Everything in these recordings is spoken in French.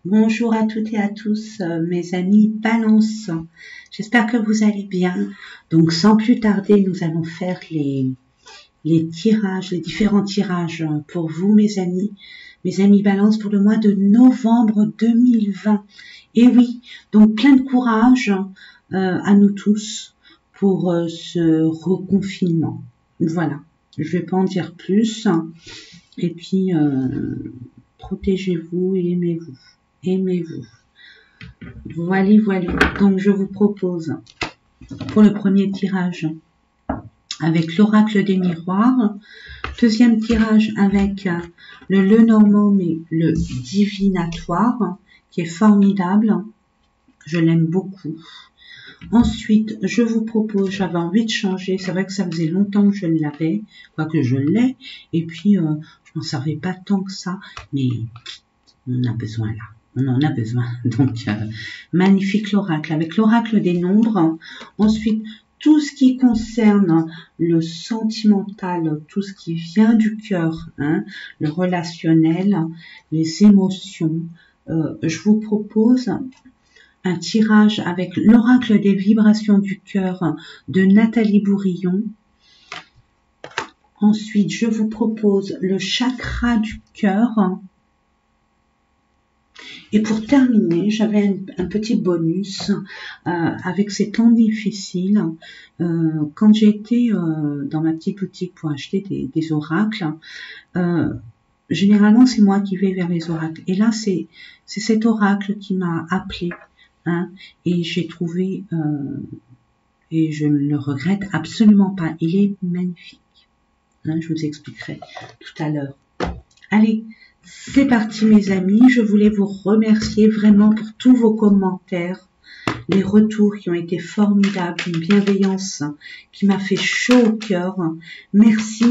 Bonjour à toutes et à tous, mes amis Balance. J'espère que vous allez bien. Donc, sans plus tarder, nous allons faire les tirages, les différents tirages pour vous, mes amis Balance, pour le mois de novembre 2020. Et oui, donc plein de courage à nous tous pour ce reconfinement. Voilà, je vais pas en dire plus. Et puis, protégez-vous et aimez-vous. Aimez-vous. Voilà. Donc, je vous propose pour le premier tirage avec l'oracle des miroirs. Deuxième tirage avec le Lenormand, mais le divinatoire, qui est formidable. Je l'aime beaucoup. Ensuite, je vous propose, j'avais envie de changer. C'est vrai que ça faisait longtemps que je l'avais, quoique je l'ai. Et puis, je n'en servais pas tant que ça. Mais on a besoin là. On en a besoin. Donc, magnifique l'oracle. Avec l'oracle des nombres. Ensuite, tout ce qui concerne le sentimental, tout ce qui vient du cœur, hein, le relationnel, les émotions. Je vous propose un tirage avec l'oracle des vibrations du cœur de Nathalie Bourillon. Ensuite, je vous propose le chakra du cœur. Et pour terminer, j'avais un petit bonus avec ces temps difficiles. Quand j'ai été dans ma petite boutique pour acheter des oracles, généralement c'est moi qui vais vers les oracles. Et là, c'est cet oracle qui m'a appelé. Hein, et j'ai trouvé, et je ne le regrette absolument pas, il est magnifique. Hein, je vous expliquerai tout à l'heure. Allez, c'est parti mes amis, je voulais vous remercier vraiment pour tous vos commentaires, les retours qui ont été formidables, une bienveillance qui m'a fait chaud au cœur. Merci,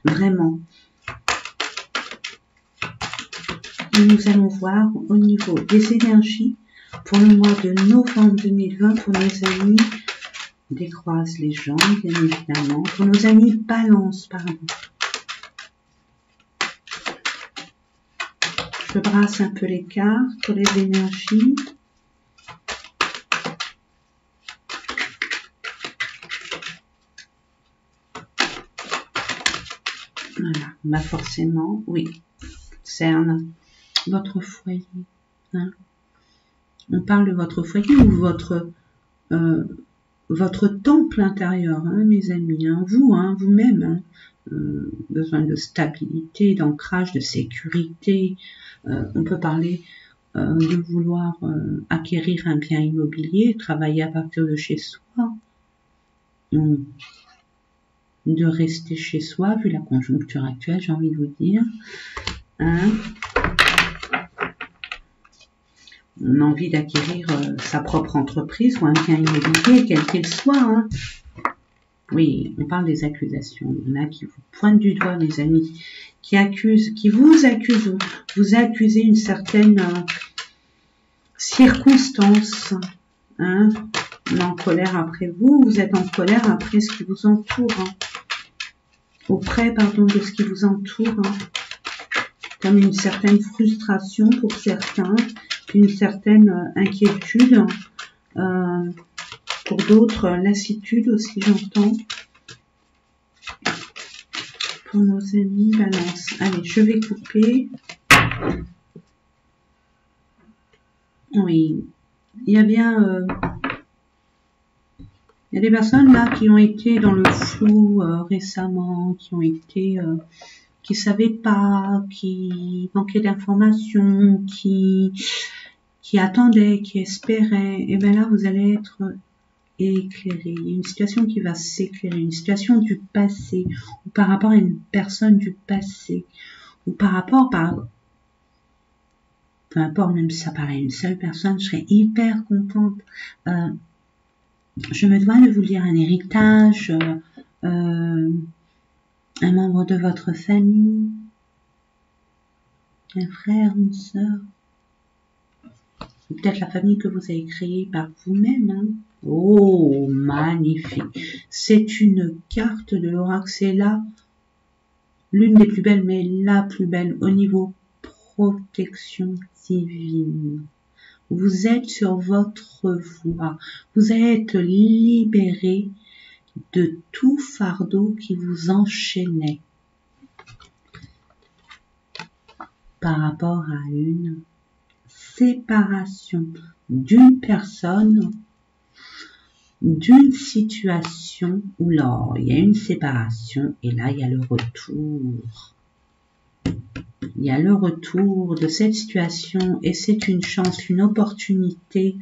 vraiment. Et nous allons voir au niveau des énergies pour le mois de novembre 2020 pour nos amis des croises les jambes, bien évidemment, pour nos amis Balance, pardon. Je brasse un peu les cartes pour les énergies. Voilà, bah forcément, oui, concerne votre foyer. Hein. On parle de votre foyer ou votre temple intérieur, hein, mes amis, hein, vous-même, hein, besoin de stabilité, d'ancrage, de sécurité. On peut parler de vouloir acquérir un bien immobilier, travailler à partir de chez soi, de rester chez soi, vu la conjoncture actuelle, j'ai envie de vous dire. Hein. On a envie d'acquérir sa propre entreprise ou un bien immobilier, quel qu'il soit. Hein. Oui, on parle des accusations. Il y en a qui vous pointent du doigt, mes amis, qui vous accusez une certaine circonstance. Hein. On est en colère après vous, vous êtes en colère après ce qui vous entoure. Hein. Auprès, pardon, de ce qui vous entoure. Hein. Comme une certaine frustration pour certains, une certaine inquiétude. Pour d'autres, lassitude aussi, j'entends. Pour nos amis Balance. Allez, je vais couper. Oui, il y a bien... il y a des personnes là qui ont été dans le flou récemment, qui ont été... qui savaient pas, qui manquaient d'informations, qui attendaient, qui espéraient. Et bien là, vous allez être éclairé. Il y a une situation qui va s'éclairer, une situation du passé, ou par rapport à une personne du passé, ou par rapport peu importe, même si ça paraît à une seule personne, je serais hyper contente. Je me dois de vous lire un héritage, un membre de votre famille, un frère, une sœur, ou peut-être la famille que vous avez créée par vous-même. Hein. Oh, magnifique. C'est une carte de l'oracle, c'est là l'une des plus belles, mais la plus belle au niveau protection divine. Vous êtes sur votre voie. Vous êtes libéré de tout fardeau qui vous enchaînait par rapport à une séparation d'une personne, d'une situation où là, il y a une séparation et là, il y a le retour. Il y a le retour de cette situation et c'est une chance, une opportunité,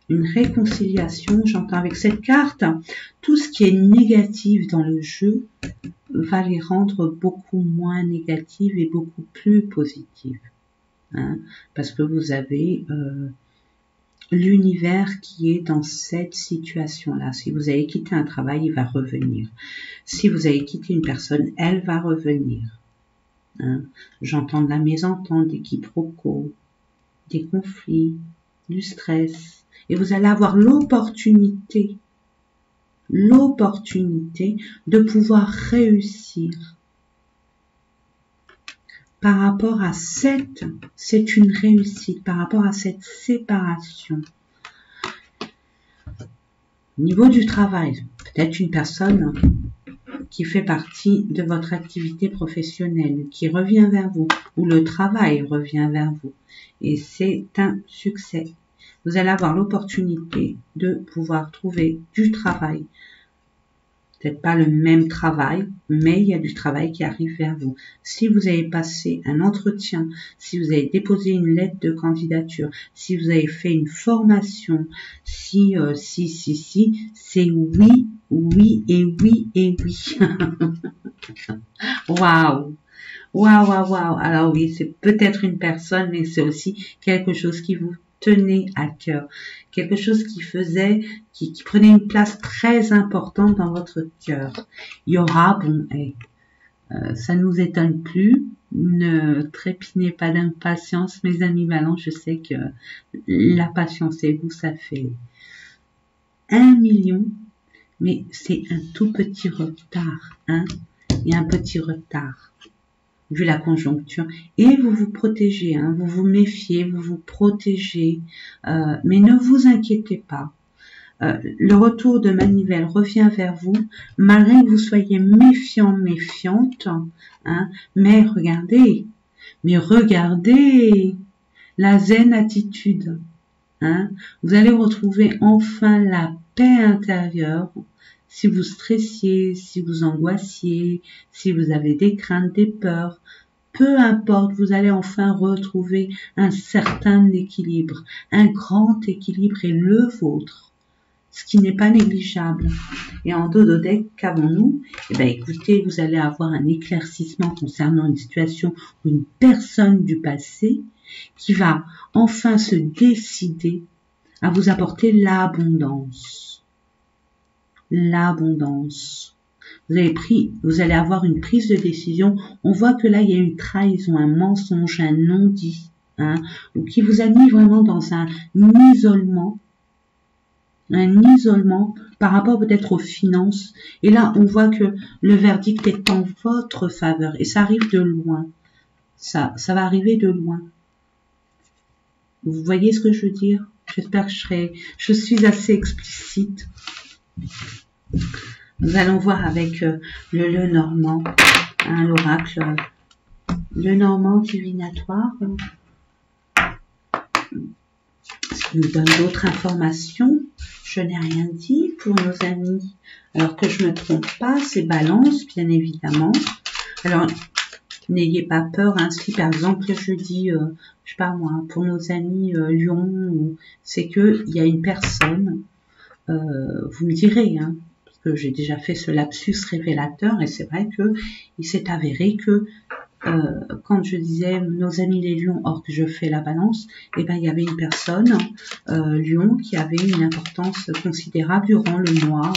une réconciliation. J'entends avec cette carte, tout ce qui est négatif dans le jeu va les rendre beaucoup moins négatives et beaucoup plus positives. Hein, parce que vous avez l'univers qui est dans cette situation-là. Si vous avez quitté un travail, il va revenir. Si vous avez quitté une personne, elle va revenir. Hein, j'entends de la mésentente, des quiproquos, des conflits, du stress. Et vous allez avoir l'opportunité de pouvoir réussir. Par rapport à c'est une réussite, par rapport à cette séparation. Au niveau du travail, peut-être une personne qui fait partie de votre activité professionnelle, qui revient vers vous, ou le travail revient vers vous. Et c'est un succès. Vous allez avoir l'opportunité de pouvoir trouver du travail. Peut-être pas le même travail, mais il y a du travail qui arrive vers vous. Si vous avez passé un entretien, si vous avez déposé une lettre de candidature, si vous avez fait une formation, si, c'est oui, oui et oui et oui. Waouh! Waouh, waouh, waouh. Alors oui, c'est peut-être une personne, mais c'est aussi quelque chose qui vous tenait à cœur. Quelque chose qui faisait, qui prenait une place très importante dans votre cœur. Il y aura, bon, ça ne nous étonne plus. Ne trépignez pas d'impatience, mes amis Balance. Je sais que la patience et vous, ça fait 1 million, mais c'est un tout petit retard, hein. Il y a un petit retard vu la conjoncture, et vous vous protégez, hein, vous vous méfiez, vous vous protégez, mais ne vous inquiétez pas. Le retour de manivelle revient vers vous, malgré que vous soyez méfiant, méfiante, hein, mais regardez la zen attitude, hein, vous allez retrouver enfin la paix intérieure. Si vous stressiez, si vous angoissiez, si vous avez des craintes, des peurs, peu importe, vous allez enfin retrouver un certain équilibre. Un grand équilibre est le vôtre, ce qui n'est pas négligeable. Et en dos de deck, qu'avons-nous? Eh bien, écoutez, vous allez avoir un éclaircissement concernant une situation ou une personne du passé qui va enfin se décider à vous apporter l'abondance. L'abondance. Vous allez avoir une prise de décision. On voit que là, il y a une trahison, un mensonge, un non-dit, hein, ou qui vous a mis vraiment dans un isolement par rapport peut-être aux finances. Et là, on voit que le verdict est en votre faveur et ça arrive de loin. Ça va arriver de loin. Vous voyez ce que je veux dire? J'espère que je suis assez explicite. Nous allons voir avec le Lenormand, hein, l'oracle Lenormand divinatoire. Ça nous donne d'autres informations. Je n'ai rien dit pour nos amis. Alors que je ne me trompe pas, c'est Balance, bien évidemment. Alors, n'ayez pas peur, hein, si par exemple je dis, je sais pas moi, pour nos amis Lion, c'est que il y a une personne, vous me direz, hein, parce que j'ai déjà fait ce lapsus révélateur, et c'est vrai que il s'est avéré que quand je disais nos amis les lions, or que je fais la balance, et ben il y avait une personne, lion, qui avait une importance considérable durant le mois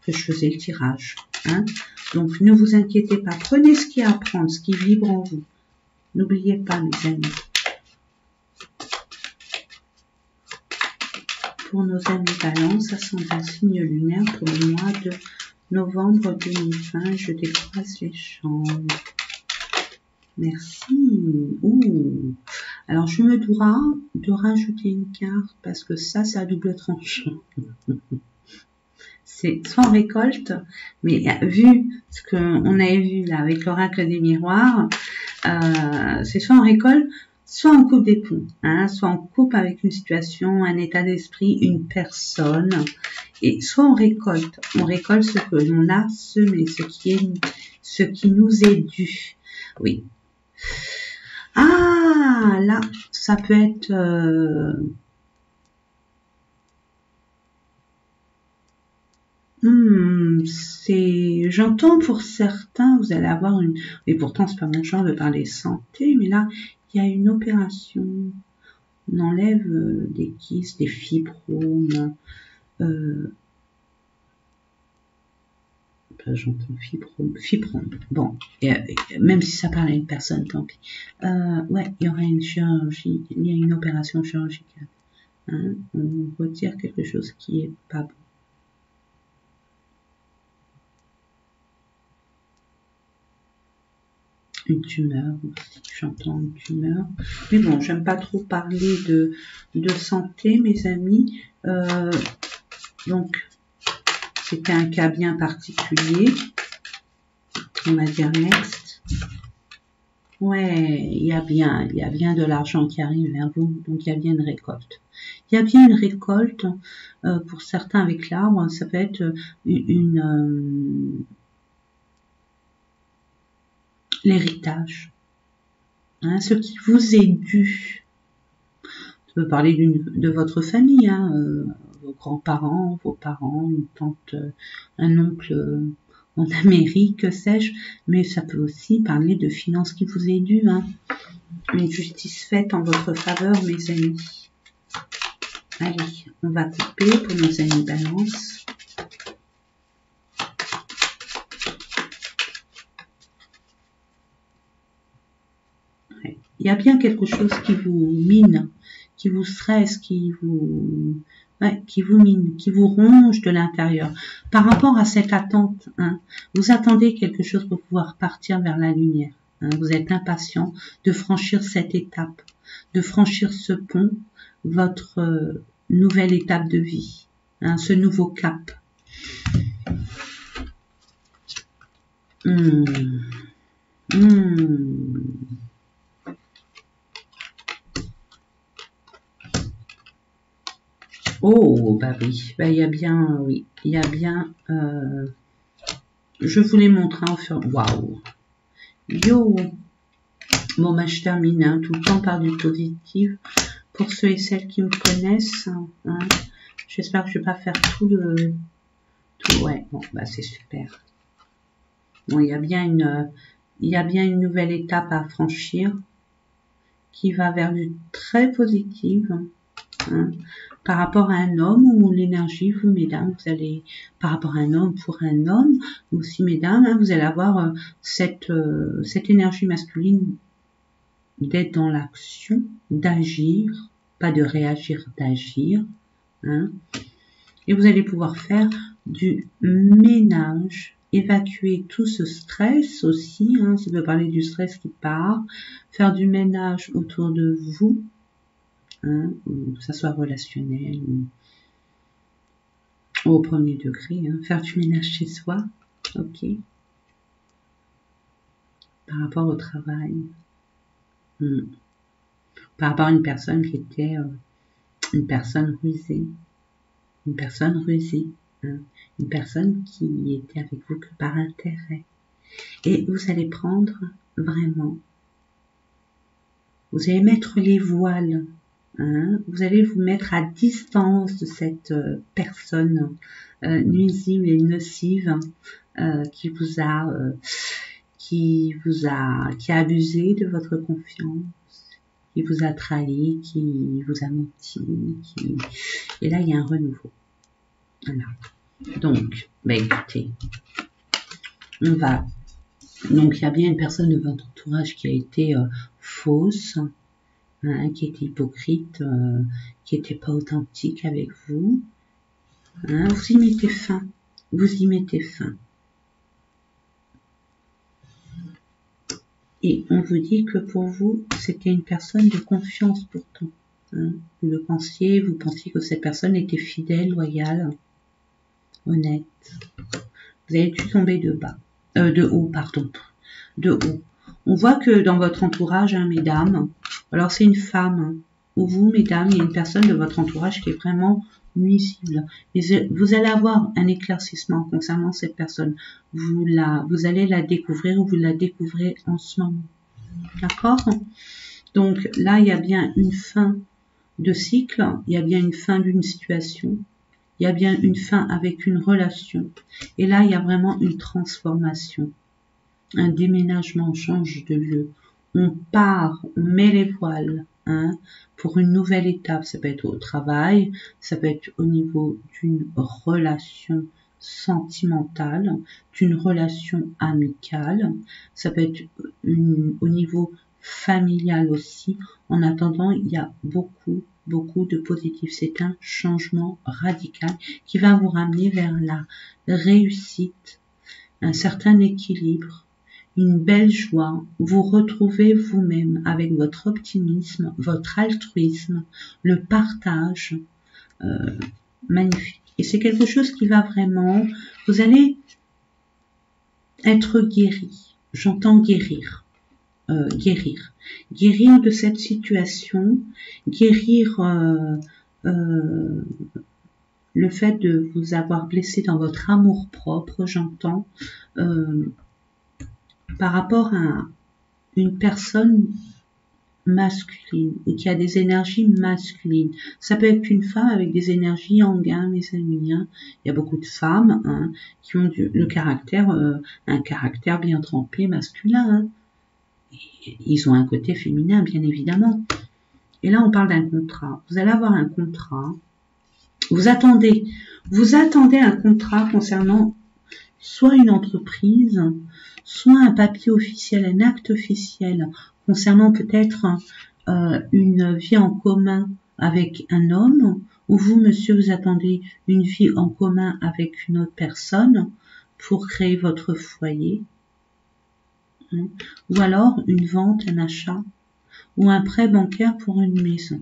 que je faisais le tirage. Hein. Donc ne vous inquiétez pas, prenez ce qui est à prendre, ce qui vibre en vous. N'oubliez pas, mes amis. Pour nos amis balance, ascendant signe lunaire pour le mois de novembre 2020, je décroise les chambres. Merci. Ouh. Alors, je me dois de rajouter une carte parce que ça a double tranchant. C'est soit on récolte, mais vu ce qu'on avait vu là avec l'oracle des miroirs, c'est soit on récolte, soit on coupe des ponts, hein, soit on coupe avec une situation, un état d'esprit, une personne, et soit on récolte ce que l'on a semé, ce qui nous est dû. Oui. Ah, là, ça peut être... j'entends pour certains, vous allez avoir une, et pourtant c'est pas mon genre de parler santé, mais là, il y a une opération, on enlève des kystes, des fibromes, j'entends fibrome, bon, même si ça parle à une personne, tant pis. Ouais, il y aura une chirurgie, il y a une opération chirurgicale, hein, on retire quelque chose qui est pas bon. Une tumeur aussi, j'entends une tumeur. Mais bon, j'aime pas trop parler de santé, mes amis. Donc, c'était un cas bien particulier. On va dire next. Ouais, il y a bien de l'argent qui arrive vers vous, donc il y a bien une récolte. Il y a bien une récolte, pour certains avec l'arbre, ça peut être l'héritage. Hein, ce qui vous est dû. Ça peut parler de votre famille, hein, vos grands-parents, vos parents, une tante, un oncle en Amérique, que sais-je, mais ça peut aussi parler de finances qui vous est dû, hein. Une justice faite en votre faveur, mes amis. Allez, on va couper pour nos amis Balance. Ouais. Il y a bien quelque chose qui vous mine, qui vous stresse, qui vous mine, qui vous ronge de l'intérieur. Par rapport à cette attente, hein, vous attendez quelque chose pour pouvoir partir vers la lumière. Hein, vous êtes impatient de franchir cette étape, de franchir ce pont, votre nouvelle étape de vie, hein, ce nouveau cap. Oh, bah oui, bah il y a bien, oui, il y a bien, je vous les montre, hein, waouh, yo, bon, bah je termine, hein, tout le temps par du positif, pour ceux et celles qui me connaissent, hein, j'espère que je vais pas faire tout, ouais, bon, bah c'est super. Bon, il y a bien une nouvelle étape à franchir, qui va vers du très positif, hein, par rapport à un homme ou l'énergie, vous mesdames, vous allez, par rapport à un homme, pour un homme, aussi mesdames, hein, vous allez avoir cette énergie masculine d'être dans l'action, d'agir, pas de réagir, d'agir, hein, et vous allez pouvoir faire du ménage, évacuer tout ce stress aussi, hein, ça peut parler du stress qui part, faire du ménage autour de vous, hein, que ça soit relationnel ou au premier degré, hein, faire du ménage chez soi, ok, par rapport au travail, par rapport à une personne qui était une personne rusée, hein, une personne qui était avec vous que par intérêt, et vous allez prendre vraiment, vous allez mettre les voiles, hein, vous allez vous mettre à distance de cette personne nuisible et nocive qui a abusé de votre confiance, qui vous a trahi, qui vous a menti, et là il y a un renouveau. Voilà. Donc, bah écoutez, donc il y a bien une personne de votre entourage qui a été fausse, hein, qui était hypocrite, qui n'était pas authentique avec vous, hein, vous y mettez fin, Et on vous dit que pour vous, c'était une personne de confiance pourtant. Hein. Vous pensiez que cette personne était fidèle, loyale, honnête. Vous avez dû tomber de haut, pardon. De haut. On voit que dans votre entourage, hein, mesdames, alors c'est une femme, hein, ou vous, mesdames, il y a une personne de votre entourage qui est vraiment nuisible. Mais vous allez avoir un éclaircissement concernant cette personne. Vous allez la découvrir ou vous la découvrez en ce moment. D'accord? Donc là, il y a bien une fin de cycle, il y a bien une fin d'une situation, il y a bien une fin avec une relation. Et là, il y a vraiment une transformation. Un déménagement, on change de lieu. On part, on met les voiles, hein, pour une nouvelle étape. Ça peut être au travail, ça peut être au niveau d'une relation sentimentale, d'une relation amicale, ça peut être au niveau familial aussi. En attendant, il y a beaucoup de positif. C'est un changement radical qui va vous ramener vers la réussite, un certain équilibre, une belle joie, vous retrouvez vous-même avec votre optimisme, votre altruisme, le partage, magnifique. Et c'est quelque chose qui va vraiment, vous allez être guéri. J'entends guérir. Guérir de cette situation, guérir le fait de vous avoir blessé dans votre amour propre, j'entends, par rapport à une personne masculine ou qui a des énergies masculines. Ça peut être une femme avec des énergies Yang, mes amis. Hein. Il y a beaucoup de femmes, hein, qui ont un caractère bien trempé masculin. Hein. Ils ont un côté féminin, bien évidemment. Et là, on parle d'un contrat. Vous allez avoir un contrat. Vous attendez un contrat concernant soit une entreprise, soit un papier officiel, un acte officiel concernant peut-être une vie en commun avec un homme, ou vous, monsieur, vous attendez une vie en commun avec une autre personne pour créer votre foyer, hein, ou alors une vente, un achat, ou un prêt bancaire pour une maison.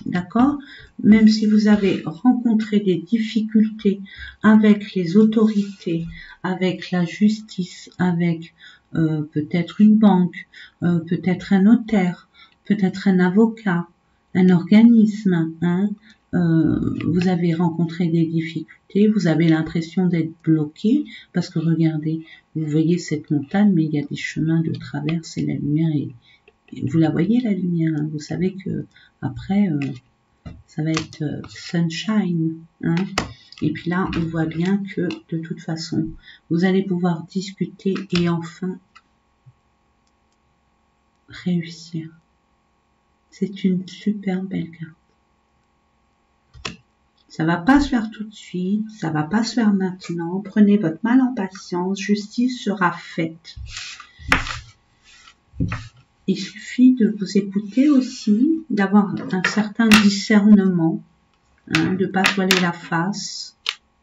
D'accord? Même si vous avez rencontré des difficultés avec les autorités, avec la justice, avec peut-être une banque, peut-être un notaire, peut-être un avocat, un organisme, hein, vous avez rencontré des difficultés, vous avez l'impression d'être bloqué, parce que regardez, vous voyez cette montagne, mais il y a des chemins de traverse et la lumière est... Vous la voyez, la lumière, hein, vous savez que après, ça va être sunshine. Hein. Et puis là, on voit bien que de toute façon, vous allez pouvoir discuter et enfin réussir. C'est une super belle carte. Ça va pas se faire tout de suite, ça va pas se faire maintenant. Prenez votre mal en patience, justice sera faite. Il suffit de vous écouter aussi, d'avoir un certain discernement, hein, de ne pas se voiler la face.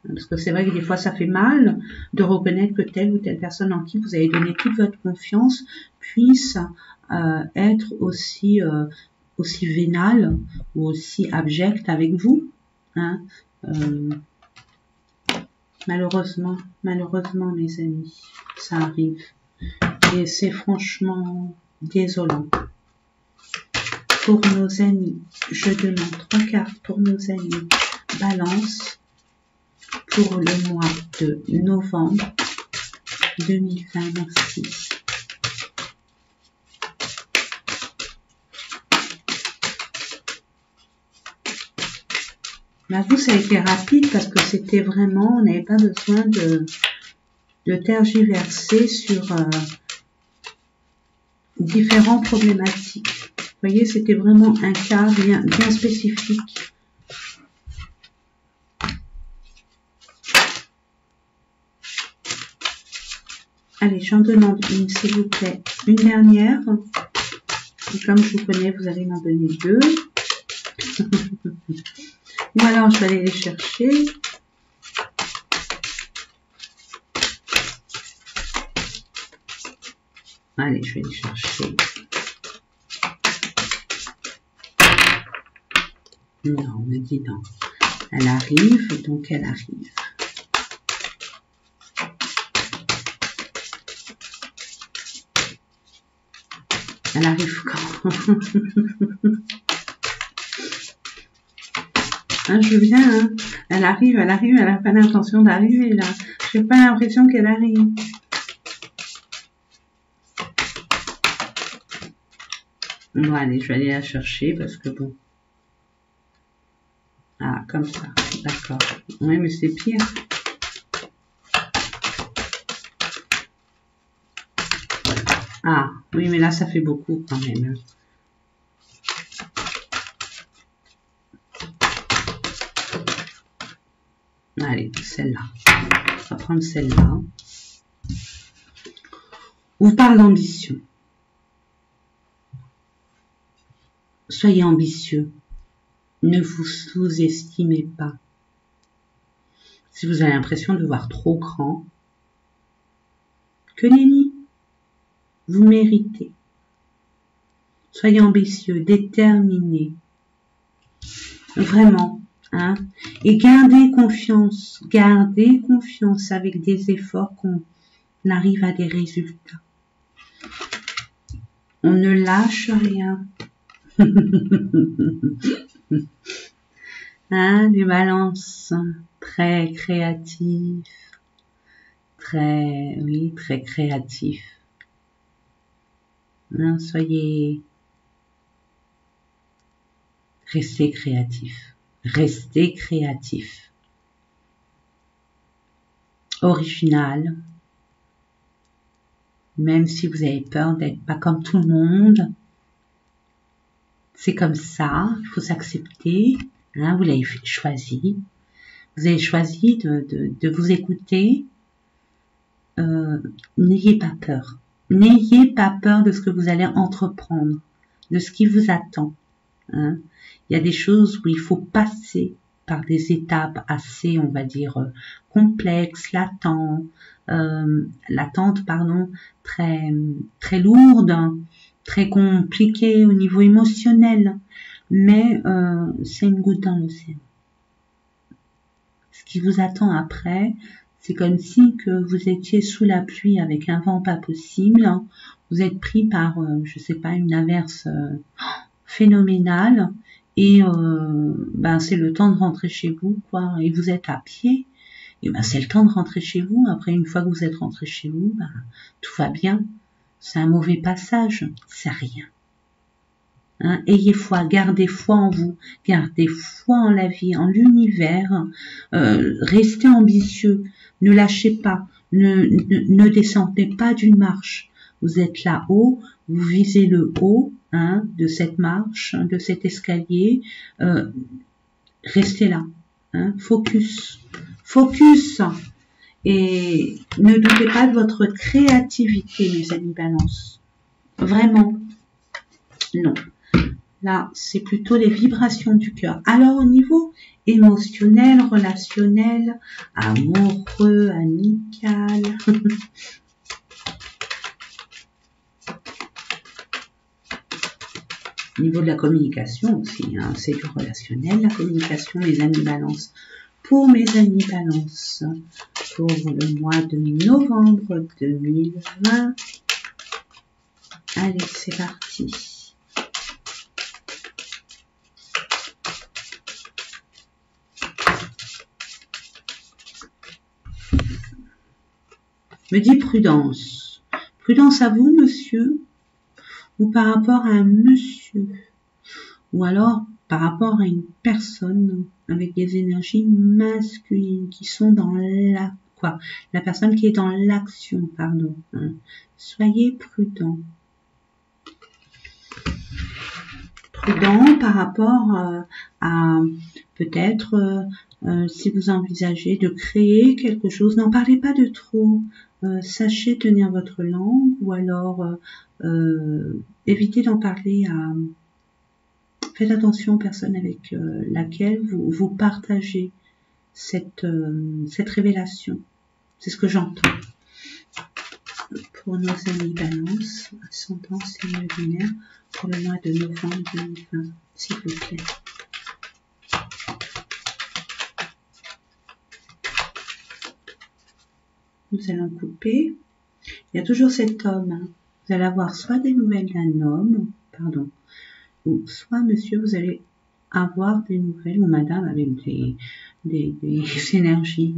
Parce que c'est vrai que des fois ça fait mal de reconnaître que telle ou telle personne en qui vous avez donné toute votre confiance puisse être aussi vénale ou aussi abjecte avec vous. Hein. Malheureusement mes amis, ça arrive. Et c'est franchement... désolant. Pour nos amis, je demande 3 cartes pour nos amis Balance pour le mois de novembre 2020. Merci. Là, vous, ça a été rapide parce que c'était vraiment, on n'avait pas besoin de tergiverser sur... différentes problématiques. Vous voyez, c'était vraiment un cas bien spécifique. Allez, j'en demande une, s'il vous plaît. Une dernière. Et comme je vous connais, vous allez m'en donner 2. Ou alors, je vais aller les chercher. Allez, je vais aller chercher. Non, on me dit non. Elle arrive, donc elle arrive. Elle arrive quand? Hein, je veux bien, hein. Elle arrive, elle n'a pas l'intention d'arriver là. J'ai pas l'impression qu'elle arrive. Bon, allez, je vais aller la chercher parce que bon. Ah, comme ça, d'accord. Oui, mais c'est pire. Ah, oui, mais là, ça fait beaucoup quand même. Allez, celle-là. On va prendre celle-là. On vous parle d'ambition. Soyez ambitieux. Ne vous sous-estimez pas. Si vous avez l'impression de voir trop grand, que nenni, vous méritez. Soyez ambitieux, déterminés. Vraiment. Hein? Et gardez confiance avec des efforts qu'on arrive à des résultats. On ne lâche rien. Hein, les balances très créatifs, très créatifs. Hein, restez créatifs. Restez créatif, original, même si vous avez peur d'être pas comme tout le monde, c'est comme ça, il faut s'accepter, hein, vous l'avez choisi, vous avez choisi de vous écouter, n'ayez pas peur de ce que vous allez entreprendre, de ce qui vous attend, hein. Il y a des choses où il faut passer par des étapes assez, on va dire, complexes, latentes, très lourdes, très compliquées au niveau émotionnel. Mais c'est une goutte dans l'océan. Ce qui vous attend après, c'est comme si que vous étiez sous la pluie avec un vent pas possible. Vous êtes pris par, je sais pas, une averse phénoménale. Et c'est le temps de rentrer chez vous, quoi. Et vous êtes à pied. Et c'est le temps de rentrer chez vous. Après, une fois que vous êtes rentré chez vous, tout va bien. C'est un mauvais passage, c'est rien. Hein, ayez foi, gardez foi en vous, gardez foi en la vie, en l'univers. Restez ambitieux, ne lâchez pas, ne descendez pas d'une marche. Vous êtes là-haut, vous visez le haut, hein, de cette marche, de cet escalier. Restez là, hein, focus. Et ne doutez pas de votre créativité, mes amis Balance. Vraiment, non. Là, c'est plutôt les vibrations du cœur. Alors, au niveau émotionnel, relationnel, amoureux, amical... Au niveau de la communication aussi, hein, c'est du relationnel, la communication, mes amis Balance. Pour mes amis Balance, pour le mois de novembre 2020. Allez, c'est parti. Me dit prudence. Prudence à vous, monsieur, ou par rapport à un monsieur, ou alors par rapport à une personne avec des énergies masculines qui sont dans la personne qui est dans l'action, pardon. Hein. Soyez prudent. Prudent par rapport à peut-être si vous envisagez de créer quelque chose, n'en parlez pas de trop. Sachez tenir votre langue ou alors évitez d'en parler à... Faites attention aux personnes avec laquelle vous partagez cette révélation. C'est ce que j'entends. pour nos amis Balance, ascendant signe lunaire, pour le mois de novembre 2020, s'il vous plaît. Nous allons couper. Il y a toujours cet homme. Hein. Vous allez avoir soit des nouvelles d'un homme, pardon, ou soit, monsieur, vous allez avoir des nouvelles, ou madame, avec des énergies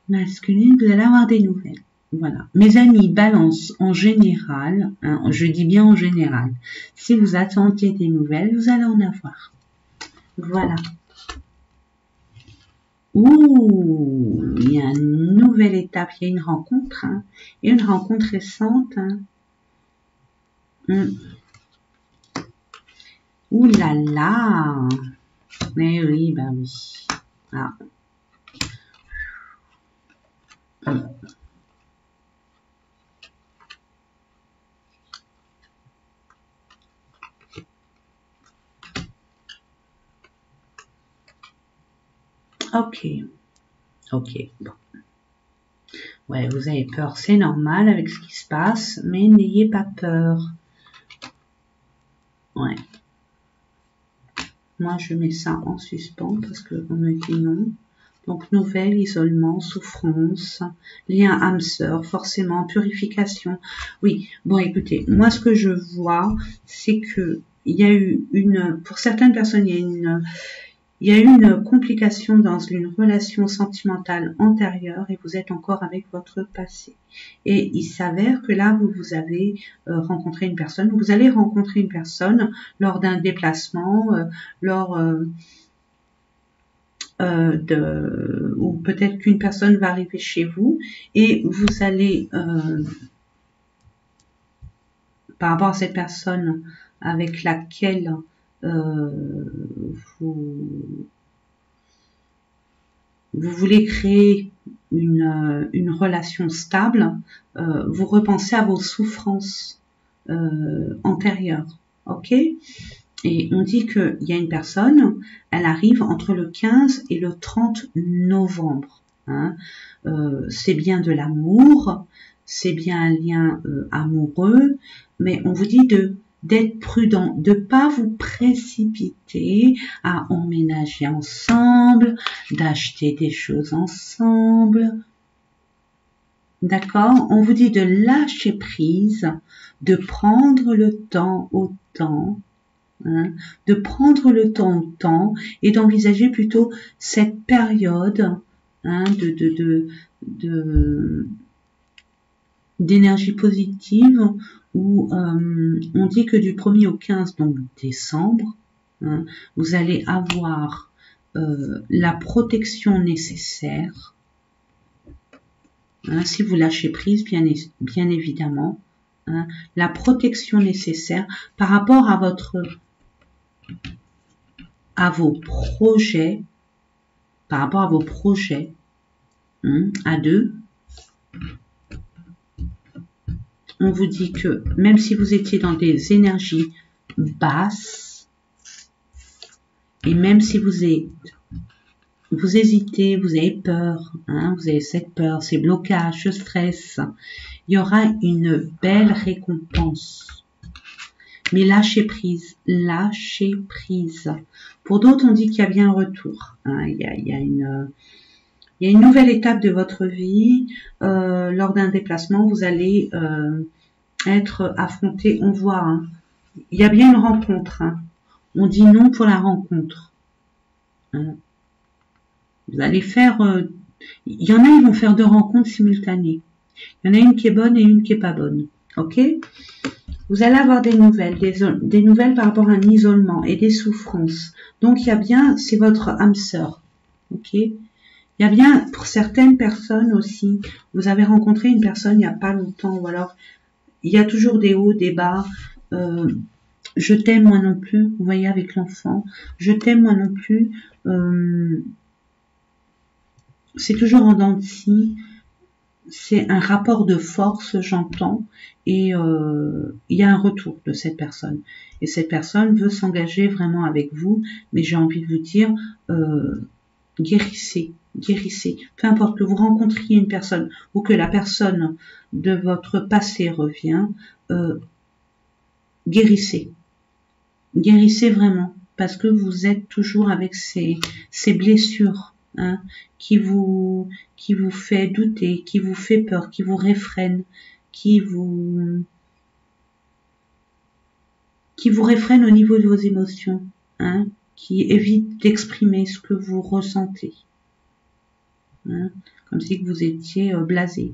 masculines, vous allez avoir des nouvelles. Voilà. Mes amis Balance, en général, hein, je dis bien en général, si vous attendiez des nouvelles, vous allez en avoir. Voilà. Ouh, il y a une nouvelle étape, il y a une rencontre, hein, et une rencontre récente. Hein. Ouh là là. Mais oui, bah oui. Ah. Ok. Ok. Bon. Ouais, vous avez peur, c'est normal avec ce qui se passe, mais n'ayez pas peur. Ouais. Moi, je mets ça en suspens parce qu'on me dit non. Donc, nouvelle, isolement, souffrance, lien âme-sœur, forcément, purification. Oui, bon, écoutez, moi, ce que je vois, c'est que il y a eu pour certaines personnes, il y a eu une complication dans une relation sentimentale antérieure et vous êtes encore avec votre passé. Et il s'avère que là, vous avez rencontré une personne, vous allez rencontrer une personne lors d'un déplacement, ou peut-être qu'une personne va arriver chez vous et vous allez, par rapport à cette personne avec laquelle vous voulez créer une relation stable, vous repensez à vos souffrances antérieures, ok? Et on dit qu'il y a une personne, elle arrive entre le 15 et le 30 novembre. Hein. C'est bien de l'amour, c'est bien un lien amoureux, mais on vous dit d'être prudent, de pas vous précipiter à emménager ensemble, d'acheter des choses ensemble. D'accord? On vous dit de lâcher prise, de prendre le temps au temps, hein, de prendre le temps au temps et d'envisager plutôt cette période hein, d'énergie positive où on dit que du 1er au 15 donc décembre, hein, vous allez avoir la protection nécessaire. Hein, si vous lâchez prise, bien évidemment, hein, la protection nécessaire par rapport à vos projets, par rapport à vos projets, hein, à deux. On vous dit que même si vous étiez dans des énergies basses, et même si vous hésitez, vous avez peur, hein, vous avez cette peur, ces blocages, ce stress, il y aura une belle récompense. Mais lâchez prise, lâchez prise. Pour d'autres, on dit qu'il y a bien un retour. Hein, il y a une nouvelle étape de votre vie. Lors d'un déplacement, vous allez être affronté. On voit, hein, il y a bien une rencontre. Hein. On dit non pour la rencontre. Hein. Vous allez faire... il y en a, ils vont faire 2 rencontres simultanées. Il y en a une qui est bonne et une qui est pas bonne. Ok? Vous allez avoir des nouvelles, des nouvelles par rapport à un isolement et des souffrances. Donc, il y a bien, c'est votre âme sœur. Ok? Il y a bien, pour certaines personnes aussi, vous avez rencontré une personne il n'y a pas longtemps, ou alors, il y a toujours des hauts, des bas. Je t'aime moi non plus, vous voyez, avec l'enfant. Je t'aime moi non plus. C'est toujours en dents de scie. C'est un rapport de force, j'entends, et il y a un retour de cette personne. Et cette personne veut s'engager vraiment avec vous, mais j'ai envie de vous dire, guérissez, guérissez. Peu importe que vous rencontriez une personne ou que la personne de votre passé revient, guérissez. Guérissez vraiment, parce que vous êtes toujours avec ces blessures, hein, qui vous fait douter, qui vous fait peur, qui vous réfrène, qui vous réfrène au niveau de vos émotions, hein, qui évite d'exprimer ce que vous ressentez, hein, comme si que vous étiez blasé,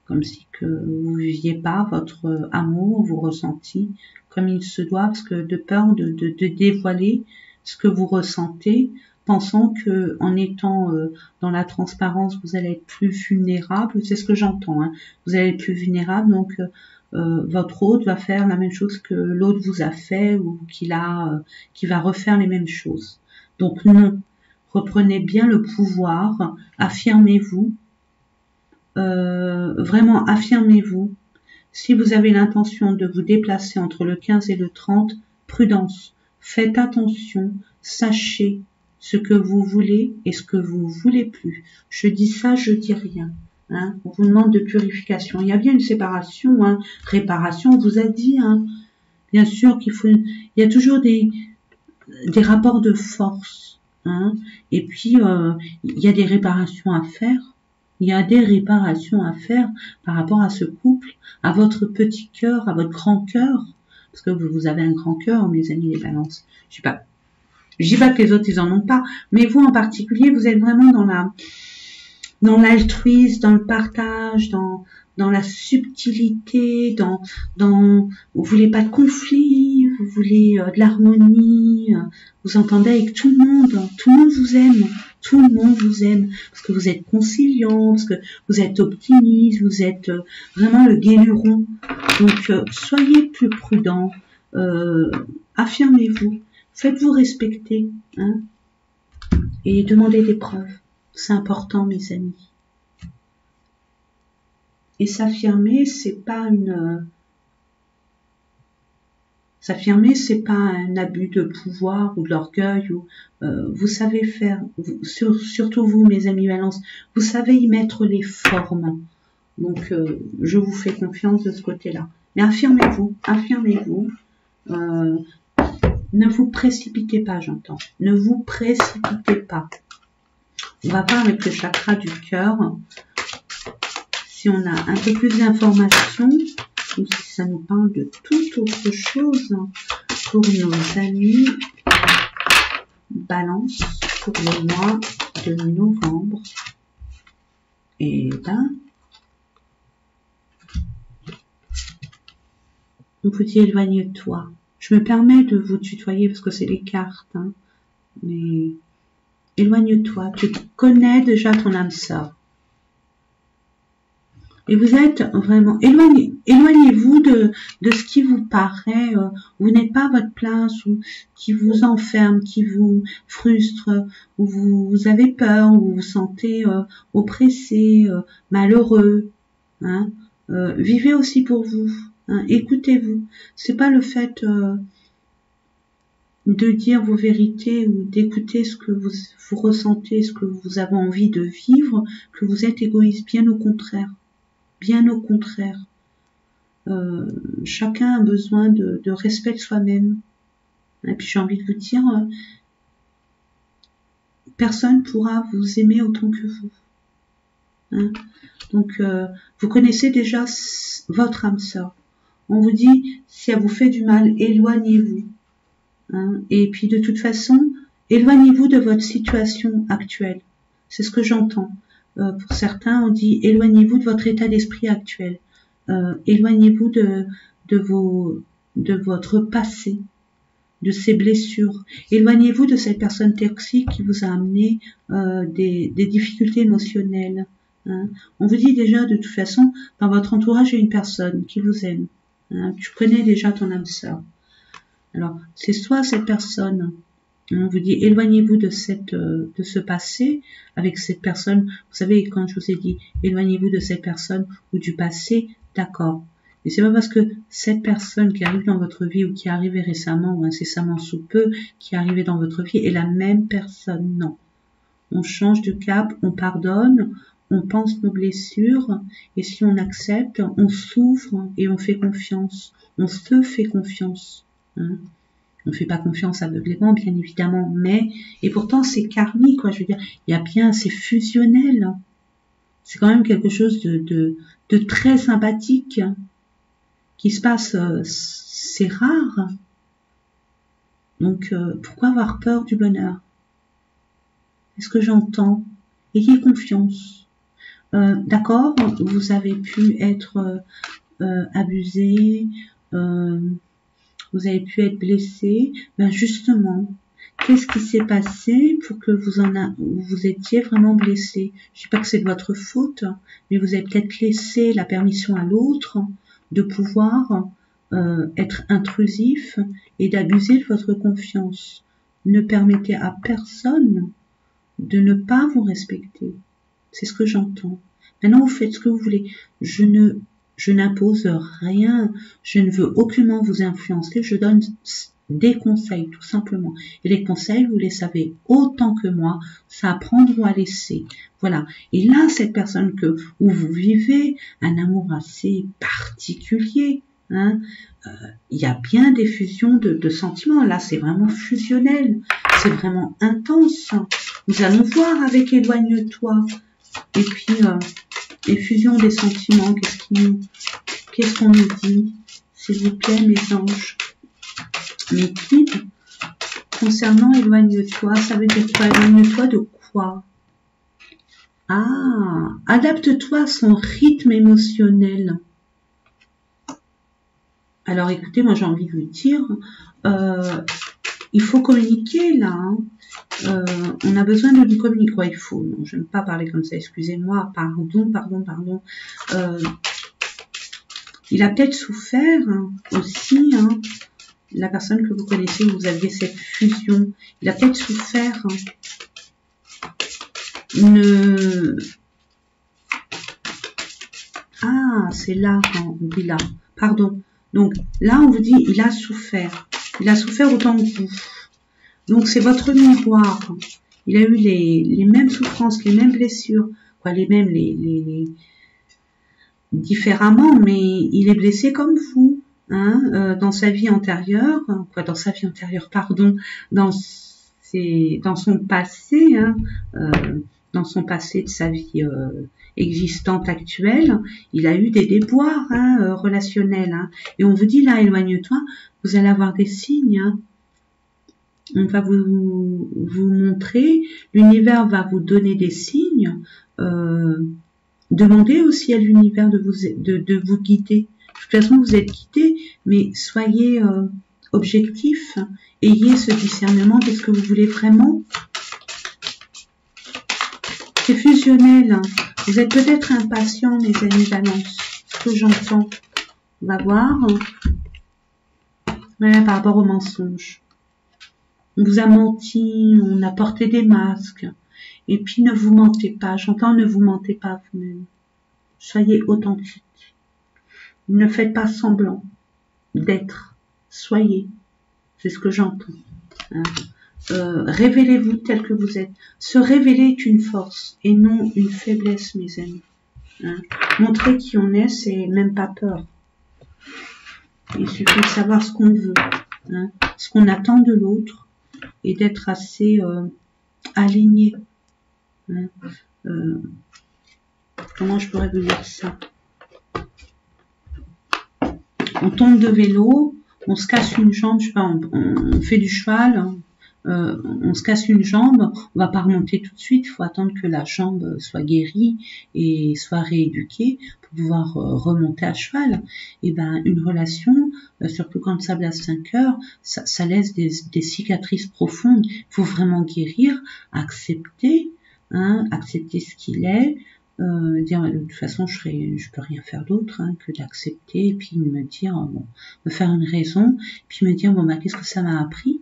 comme si que vous ne viviez pas votre amour, vos ressentis comme il se doit, parce que de peur de dévoiler ce que vous ressentez, pensant que en étant dans la transparence, vous allez être plus vulnérable. C'est ce que j'entends, hein. Vous allez être plus vulnérable, donc votre hôte va faire la même chose que l'autre vous a fait ou qui va refaire les mêmes choses. Donc non, reprenez bien le pouvoir, affirmez-vous, vraiment affirmez-vous. Si vous avez l'intention de vous déplacer entre le 15 et le 30, prudence, faites attention, sachez ce que vous voulez et ce que vous voulez plus. Je dis ça, je dis rien. Hein, on vous demande de purification. Il y a bien une séparation, hein, réparation, on vous a dit, hein, bien sûr qu'il faut, il y a toujours des rapports de force, hein, et puis il y a des réparations à faire. Il y a des réparations à faire par rapport à ce couple, à votre petit cœur, à votre grand cœur, parce que vous avez un grand cœur, mes amis les balances. Je dis pas que les autres ils en ont pas, mais vous en particulier, vous êtes vraiment dans l'altruisme, dans le partage, dans la subtilité, vous voulez pas de conflit, vous voulez de l'harmonie, vous entendez avec tout le monde vous aime, tout le monde vous aime, parce que vous êtes conciliant, parce que vous êtes optimiste, vous êtes vraiment le guéluron. Donc soyez plus prudents, affirmez-vous, faites-vous respecter, hein, et demandez des preuves. C'est important, mes amis. Et s'affirmer, c'est pas un abus de pouvoir ou de l'orgueil. Vous savez faire, surtout vous, mes amis Valence, vous savez y mettre les formes. Donc, je vous fais confiance de ce côté-là. Mais affirmez-vous. Ne vous précipitez pas, j'entends. Ne vous précipitez pas. On va voir avec le chakra du cœur si on a un peu plus d'informations ou si ça nous parle de toute autre chose pour nos amis Balance pour le mois de novembre. Et ben, on vous dit éloigne-toi. Je me permets de vous tutoyer parce que c'est les cartes, hein, mais éloigne-toi, tu connais déjà ton âme sœur. Et vous êtes vraiment éloignez-vous de ce qui vous paraît, vous n'êtes pas à votre place, ou qui vous enferme, qui vous frustre, où vous avez peur, où vous vous sentez oppressé, malheureux. Hein. Vivez aussi pour vous. Hein. Écoutez-vous. C'est pas le fait de dire vos vérités ou d'écouter ce que vous ressentez, ce que vous avez envie de vivre, que vous êtes égoïste. Bien au contraire. Bien au contraire. Chacun a besoin de respect de soi-même. Et puis j'ai envie de vous dire, personne pourra vous aimer autant que vous. Hein. Donc, vous connaissez déjà votre âme sœur. On vous dit, si elle vous fait du mal, éloignez-vous. Hein. Et puis de toute façon, éloignez-vous de votre situation actuelle. C'est ce que j'entends. Pour certains, on dit, éloignez-vous de votre état d'esprit actuel. Éloignez-vous de votre passé, de ces blessures. Éloignez-vous de cette personne toxique qui vous a amené des difficultés émotionnelles. Hein. On vous dit déjà, de toute façon, dans votre entourage, il y a une personne qui vous aime. Hein. Tu connais déjà ton âme sœur. Alors, c'est soit cette personne, on vous dit, éloignez-vous de ce passé avec cette personne. Vous savez, quand je vous ai dit, éloignez-vous de cette personne ou du passé, d'accord. Mais c'est pas parce que cette personne qui arrive dans votre vie ou qui est arrivée récemment ou incessamment sous peu, qui est arrivée dans votre vie est la même personne, non. on change de cap, on pardonne, on pense nos blessures, et si on accepte, on s'ouvre et on fait confiance. On se fait confiance. Hein. On ne fait pas confiance aveuglément, bien évidemment, mais, et pourtant c'est karmique, quoi, je veux dire, il y a bien, c'est fusionnel. C'est quand même quelque chose de très sympathique qui se passe, c'est rare. Donc, pourquoi avoir peur du bonheur? C'est ce que j'entends. Ayez confiance. D'accord, vous avez pu être abusé, vous avez pu être blessé. Ben justement, qu'est-ce qui s'est passé pour que vous étiez vraiment blessé? Je ne dis pas que c'est de votre faute, mais vous avez peut-être laissé la permission à l'autre de pouvoir être intrusif et d'abuser de votre confiance. Ne permettez à personne de ne pas vous respecter. C'est ce que j'entends. Maintenant, vous faites ce que vous voulez. Je n'impose rien. Je ne veux aucunement vous influencer. Je donne des conseils, tout simplement. Et les conseils, vous les savez autant que moi. Ça à prendre ou à laisser. Voilà. Et là, cette personne où vous vivez un amour assez particulier, hein, y a bien des fusions de sentiments. Là, c'est vraiment fusionnel. C'est vraiment intense. Nous allons voir avec Éloigne-toi. Et puis, effusion des sentiments, qu'est-ce qu'on nous dit, s'il vous plaît, mes anges, mes guides, concernant Éloigne-toi, ça veut dire quoi? Éloigne-toi de quoi? Ah, adapte-toi à son rythme émotionnel. Alors écoutez, moi j'ai envie de vous dire, il faut communiquer là, hein. On a besoin de nous communiquer. Ouais, il faut. Non, je n'aime pas parler comme ça. Excusez-moi. Pardon. Il a peut-être souffert aussi. Hein, la personne que vous connaissez, où vous aviez cette fusion. Il a peut-être souffert. Ah, c'est là. On dit là. Pardon. Donc là, on vous dit, il a souffert. Il a souffert autant que vous. Donc c'est votre miroir. Il a eu les mêmes souffrances, les mêmes blessures, quoi, les mêmes, différemment, mais il est blessé comme vous, hein, dans sa vie antérieure, pardon, dans son passé, hein, dans son passé de sa vie existante actuelle, il a eu des déboires hein, relationnels, hein, et on vous dit là, éloigne-toi, vous allez avoir des signes. Hein, on va vous montrer, l'univers va vous donner des signes. Demandez aussi à l'univers de vous guider. De toute façon, vous êtes guidé, mais soyez objectif. Ayez ce discernement. Qu'est-ce que vous voulez vraiment? C'est fusionnel. Vous êtes peut-être impatient, mes amis Balance. Ce que j'entends. On va voir. Voilà, par rapport au mensonge. On vous a menti, on a porté des masques. Et puis ne vous mentez pas. J'entends ne vous mentez pas vous-même. Soyez authentique. Ne faites pas semblant d'être. Soyez. C'est ce que j'entends. Hein. Révélez-vous tel que vous êtes. Se révéler est une force et non une faiblesse, mes amis. Hein. Montrer qui on est, c'est même pas peur. Il suffit de savoir ce qu'on veut. Hein. Ce qu'on attend de l'autre. Et d'être assez aligné. Hein. Comment je pourrais vous dire ça? On tombe de vélo, on se casse une jambe, je sais pas, on fait du cheval, hein, on se casse une jambe, on va pas remonter tout de suite, il faut attendre que la jambe soit guérie et soit rééduquée pour pouvoir remonter à cheval. Et ben une relation, surtout quand ça blesse 5 heures, ça laisse des cicatrices profondes. Il faut vraiment guérir, accepter, hein, accepter ce qu'il est. Dire de toute façon je peux rien faire d'autre hein, que d'accepter et puis me dire bon, me faire une raison, puis me dire bon bah qu'est-ce que ça m'a appris,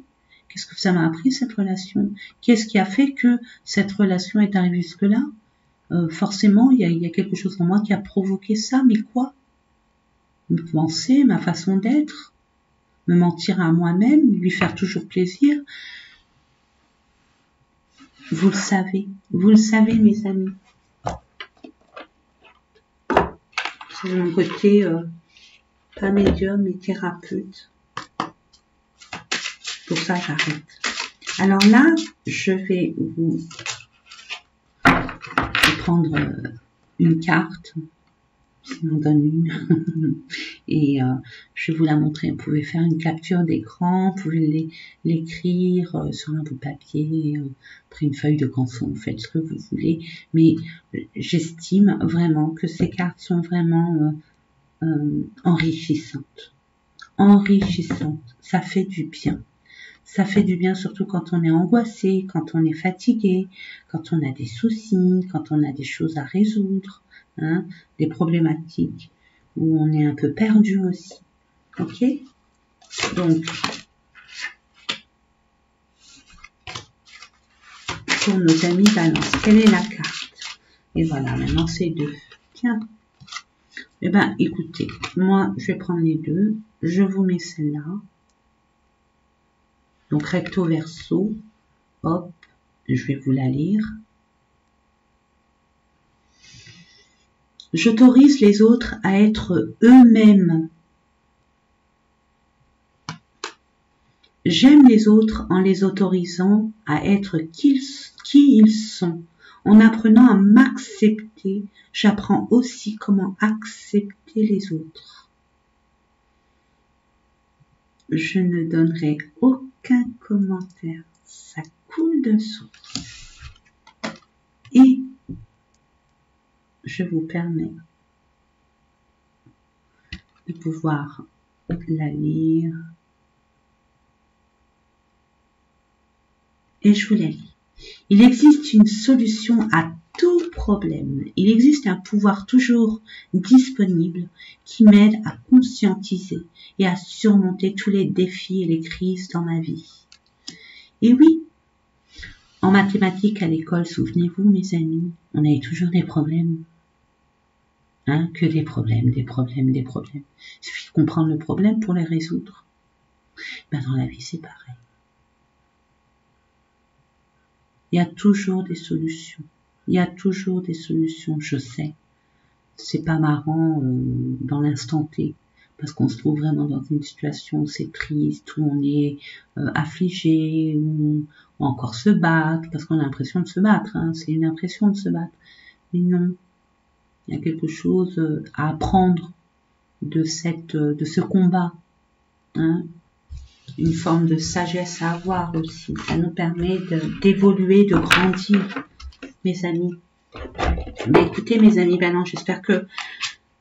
cette relation, qu'est-ce qui a fait que cette relation est arrivée jusque là, forcément il y a quelque chose en moi qui a provoqué ça, mais quoi, mes pensées, ma façon d'être, me mentir à moi-même, lui faire toujours plaisir. Vous le savez mes amis. C'est mon côté pas médium mais thérapeute. Pour ça j'arrête. Alors là, je vais vous prendre une carte, si on donne une, et je vais vous la montrer. Vous pouvez faire une capture d'écran, vous pouvez l'écrire sur un bout de papier, après une feuille de canson, vous faites ce que vous voulez, mais j'estime vraiment que ces cartes sont vraiment enrichissantes. Ça fait du bien. Ça fait du bien surtout quand on est angoissé, quand on est fatigué, quand on a des soucis, quand on a des choses à résoudre, hein, des problématiques où on est un peu perdu aussi. Ok? Donc, pour nos amis Balance, quelle est la carte? Et voilà, maintenant c'est 2. Tiens. Eh ben, écoutez, moi je vais prendre les 2. Je vous mets celle-là. Donc recto verso, hop, je vais vous la lire. J'autorise les autres à être eux-mêmes. J'aime les autres en les autorisant à être qui ils sont. En apprenant à m'accepter, j'apprends aussi comment accepter les autres. Je ne donnerai aucun commentaire. Ça coule de source. Et je vous permets de pouvoir la lire. Et je vous la lis. Il existe une solution à tout problème. Il existe un pouvoir toujours disponible qui m'aide à conscientiser et à surmonter tous les défis et les crises dans ma vie. Et oui, en mathématiques à l'école, souvenez-vous mes amis, on avait toujours des problèmes. Hein, que des problèmes. Il suffit de comprendre le problème pour les résoudre. Ben, dans la vie, c'est pareil. Il y a toujours des solutions. Je sais. C'est pas marrant dans l'instant T, parce qu'on se trouve vraiment dans une situation où c'est triste, où on est affligé, où on va encore se battre, parce qu'on a l'impression de se battre. Hein, c'est une impression de se battre. Mais non, il y a quelque chose à apprendre de ce combat. Hein, une forme de sagesse à avoir aussi. Ça nous permet d'évoluer, de grandir, mes amis. Mais écoutez, mes amis Balance, j'espère que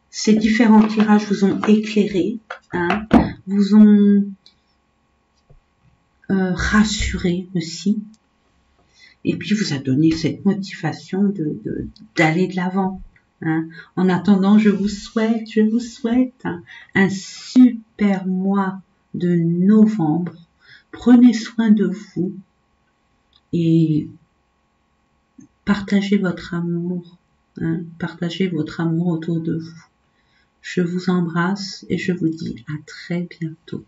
ces différents tirages vous ont éclairé, hein, vous ont rassuré aussi, et puis vous a donné cette motivation d'aller de l'avant. Hein. En attendant, je vous souhaite un super mois de novembre. Prenez soin de vous et partagez votre amour. Hein, partagez votre amour autour de vous. Je vous embrasse et je vous dis à très bientôt.